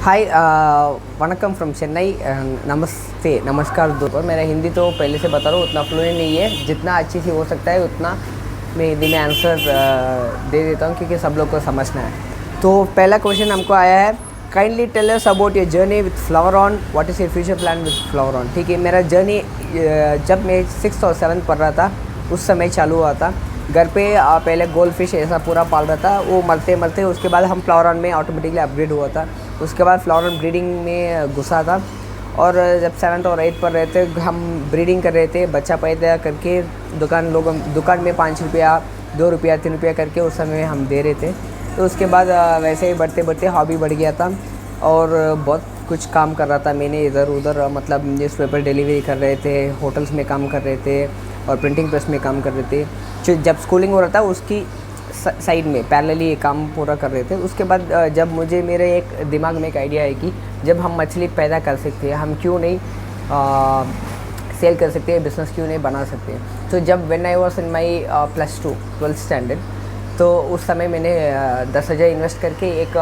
हाय vanakkam from Chennai. नमस्ते नमस्कार दोस्तों। मेरा हिंदी तो पहले से बता रहा हूँ उतना फ्लुएंट नहीं है, जितना अच्छी सी हो सकता है उतना मैं हिंदी में आंसर दे देता हूँ क्योंकि सब लोग को समझना है। तो पहला क्वेश्चन हमको आया है, kindly tell us about your journey with flower on, what is your future plan with flower on. ठीक है, मेरा जर्नी जब मैं 6th और 7th पढ़ रहा था उस समय चालू हुआ था। घर पे पहले गोल्ड फिश ऐसा पूरा पाल रहा था, वो मरते मरते उसके बाद हम फ्लावर ऑन में ऑटोमेटिकली अपग्रेड हुआ था। उसके बाद फ्लावर ऑन ब्रीडिंग में घुसा था और जब 7th और 8th पर रहते हम ब्रीडिंग कर रहे थे, बच्चा पैदा करके दुकान में 5 रुपया 2 रुपया 3 रुपया करके उस समय हम दे रहे थे। तो उसके बाद वैसे ही बढ़ते बढ़ते हॉबी बढ़ गया था और बहुत कुछ काम कर रहा था मैंने इधर उधर, मतलब न्यूज़पेपर डिलीवरी कर रहे थे, होटल्स में काम कर रहे थे और प्रिंटिंग प्रेस में काम कर रहे थे। जो जब स्कूलिंग हो रहा था उसकी साइड में पैरेलली काम पूरा कर रहे थे। उसके बाद जब मुझे मेरे एक दिमाग में एक आइडिया है कि जब हम मछली पैदा कर सकते हैं हम क्यों नहीं सेल कर सकते हैं, बिज़नेस क्यों नहीं बना सकते हैं। तो जब when I was in my +2 12th standard, तो उस समय मैंने 10,000 इन्वेस्ट करके एक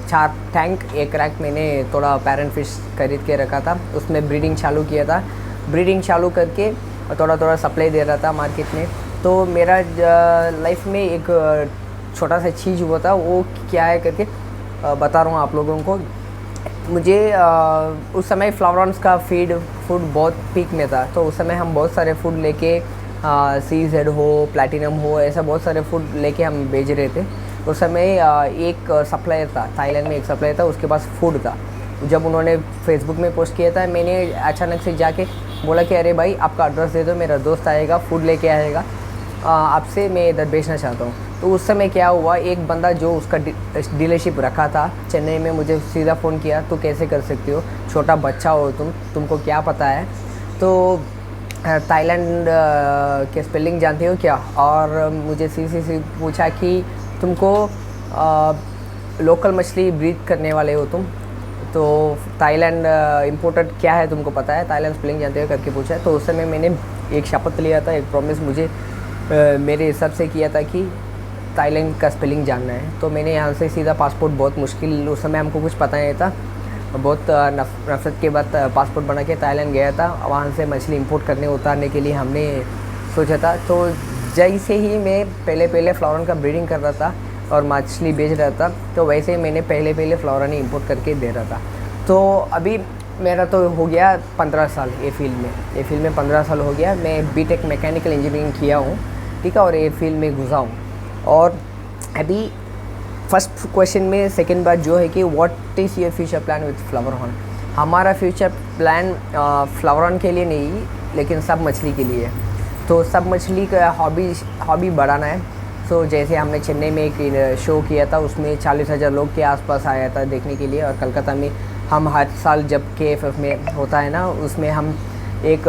4 टैंक एक रैक मैंने थोड़ा पैरेंट फिश खरीद के रखा था, उसमें ब्रीडिंग चालू किया था। ब्रीडिंग चालू करके थोड़ा थोड़ा सप्लाई दे रहा था मार्केट में। तो मेरा लाइफ में एक छोटा सा चीज़ हुआ था, वो क्या है करके बता रहा हूँ आप लोगों को। मुझे उस समय फ्लावरॉन्स का फूड बहुत पीक में था, तो उस समय हम बहुत सारे फूड लेके CZ हो, प्लैटिनम हो, ऐसा बहुत सारे फूड लेके हम बेच रहे थे। उस समय एक सप्लायर था, थाईलैंड में एक सप्लायर था, उसके पास फूड था। जब उन्होंने फेसबुक में पोस्ट किया था, मैंने अचानक से जाके बोला कि अरे भाई आपका एड्रेस दे दो, मेरा दोस्त आएगा फूड लेके आएगा, आपसे मैं इधर बेचना चाहता हूँ। तो उस समय क्या हुआ, एक बंदा जो उसका डीलरशिप रखा था चेन्नई में, मुझे सीधा फ़ोन किया, तो कैसे कर सकती हो, छोटा बच्चा हो तुमको क्या पता है। तो थाईलैंड के स्पेलिंग जानते हो क्या, और मुझे सी पूछा कि तुमको लोकल मछली ब्रीड करने वाले हो तुम, तो थाईलैंड इम्पोर्टेड क्या है तुमको पता है, थाईलैंड स्पेलिंग जानते हो करके पूछा। तो उस समय मैंने एक शपथ लिया था, एक प्रॉमिस मुझे मेरे हिसाब से किया था कि थाईलैंड का स्पेलिंग जानना है। तो मैंने यहाँ से सीधा पासपोर्ट, बहुत मुश्किल, उस समय हमको कुछ पता नहीं था, बहुत नफरत के बाद पासपोर्ट बना के थाईलैंड गया था। वहाँ से मछली इंपोर्ट करने उतारने के लिए हमने सोचा था। तो जैसे ही मैं पहले फ्लावर का ब्रीडिंग कर रहा था और मछली बेच रहा था, तो वैसे ही मैंने पहले फ्लावर ही इंपोर्ट करके दे रहा था। तो अभी मेरा तो हो गया 15 साल ये फील्ड में 15 साल हो गया। मैं B.Tech मैकेनिकल इंजीनियरिंग किया हूँ, ठीक है, और ये फील्ड में घुसा हूँ। और अभी फर्स्ट क्वेश्चन में सेकंड बात जो है कि what is your future plan with flower on. हमारा फ्यूचर प्लान फ्लावर ऑन के लिए नहीं, लेकिन सब मछली के लिए। तो सब मछली का हॉबी बढ़ाना है। तो जैसे हमने चेन्नई में एक शो किया था, उसमें 40,000 लोग के आसपास आया था देखने के लिए। और कलकत्ता में हम हर साल जब KFF में होता है ना, उसमें हम एक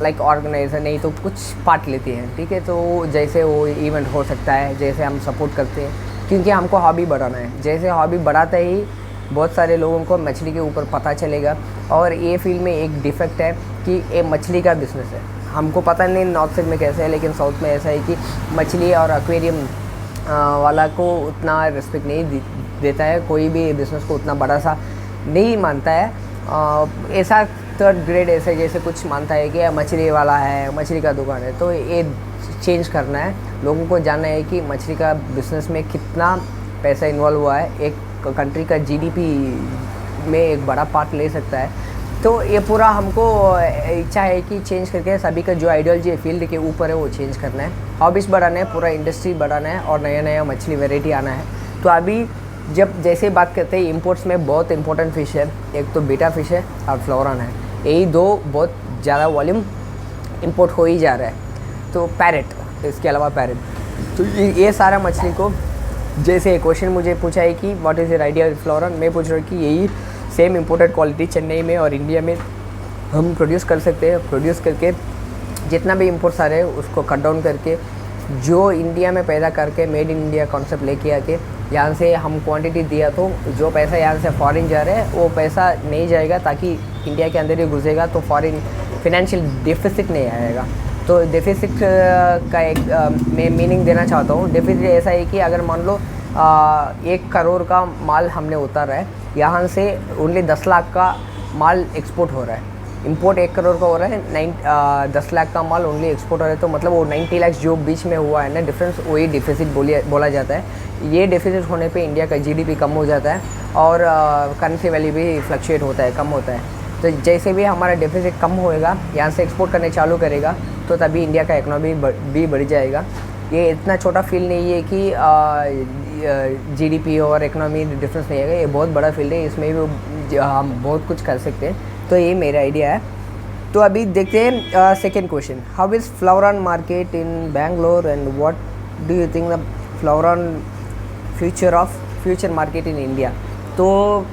लाइक ऑर्गेनाइज़र नहीं तो कुछ पार्ट लेते हैं, ठीक है। तो जैसे वो इवेंट हो सकता है, जैसे हम सपोर्ट करते हैं, क्योंकि हमको हॉबी बढ़ाना है। जैसे हॉबी बढ़ाते ही बहुत सारे लोगों को मछली के ऊपर पता चलेगा। और ये फील्ड में एक डिफेक्ट है कि ये मछली का बिज़नेस है, हमको पता नहीं नॉर्थ साइड में कैसे है, लेकिन साउथ में ऐसा है कि मछली और एक्वेरियम वाला को उतना रिस्पेक्ट नहीं देता है, कोई भी बिज़नेस को उतना बड़ा सा नहीं मानता है। ऐसा 3rd ग्रेड ऐसे जैसे कुछ मानता है कि मछली वाला है, मछली का दुकान है। तो ये चेंज करना है, लोगों को जानना है कि मछली का बिज़नेस में कितना पैसा इन्वॉल्व हुआ है, एक कंट्री का GDP में एक बड़ा पार्ट ले सकता है। तो ये पूरा हमको इच्छा है कि चेंज करके सभी का जो आइडियोलॉजी फील्ड के ऊपर है वो चेंज करना है, हॉबीज़ बढ़ाना है, पूरा इंडस्ट्री बढ़ाना है और नया मछली वेराइटी आना है। तो अभी जब जैसे बात करते हैं इंपोर्ट्स में बहुत इंपॉर्टेंट फ़िश है, एक तो बीटा फ़िश है और फ्लोरन है, यही दो बहुत ज़्यादा वॉल्यूम इंपोर्ट हो ही जा रहा है। तो पैरेट, इसके अलावा पैरेट, तो ये सारा मछली को, जैसे क्वेश्चन मुझे पूछा है कि व्हाट इज़ योर आइडिया फ्लोरन, मैं पूछ रहा हूँ कि यही सेम इंपोर्टेड क्वालिटी चेन्नई में और इंडिया में हम प्रोड्यूस कर सकते हैं। प्रोड्यूस करके जितना भी इंपोर्ट्स आ रहे हैं उसको कट डाउन करके जो इंडिया में पैदा करके मेड इन इंडिया कॉन्सेप्ट लेके आके यहाँ से हम क्वांटिटी दिया, तो जो पैसा यहाँ से फॉरेन जा रहा है वो पैसा नहीं जाएगा, ताकि इंडिया के अंदर ही घुसेगा, तो फॉरेन फिनेंशियल डेफिसिट नहीं आएगा। तो डेफिसिट का एक मैं मीनिंग देना चाहता हूँ। डेफिसिट ऐसा है कि अगर मान लो 1 करोड़ का माल हमने उतारा है। यहाँ से ओनली 10 लाख का माल एक्सपोर्ट हो रहा है। इंपोर्ट 1 करोड़ का हो रहा है, 10 लाख का माल ओनली एक्सपोर्ट हो रहा है। तो मतलब वो 90 लाख जो बीच में हुआ है ना डिफरेंस, वही डिफिसिट बोला जाता है। ये डिफिसिट होने पे इंडिया का जीडीपी कम हो जाता है और करेंसी वैल्यू भी फ्लक्चुएट होता है, कम होता है। तो जैसे भी हमारा डिफिसिट कम होएगा, यहाँ से एक्सपोर्ट करने चालू करेगा, तो तभी इंडिया का इकोनॉमी भी बढ़ जाएगा। ये इतना छोटा फील्ड नहीं है कि जीडीपी और इकोनॉमी डिफरेंस नहीं है, ये बहुत बड़ा फील्ड है, इसमें भी हम बहुत कुछ कर सकते हैं। तो ये मेरा आइडिया है। तो अभी देखते हैं second question, how is flower market in Bangalore and what do you think the flower future market in India. तो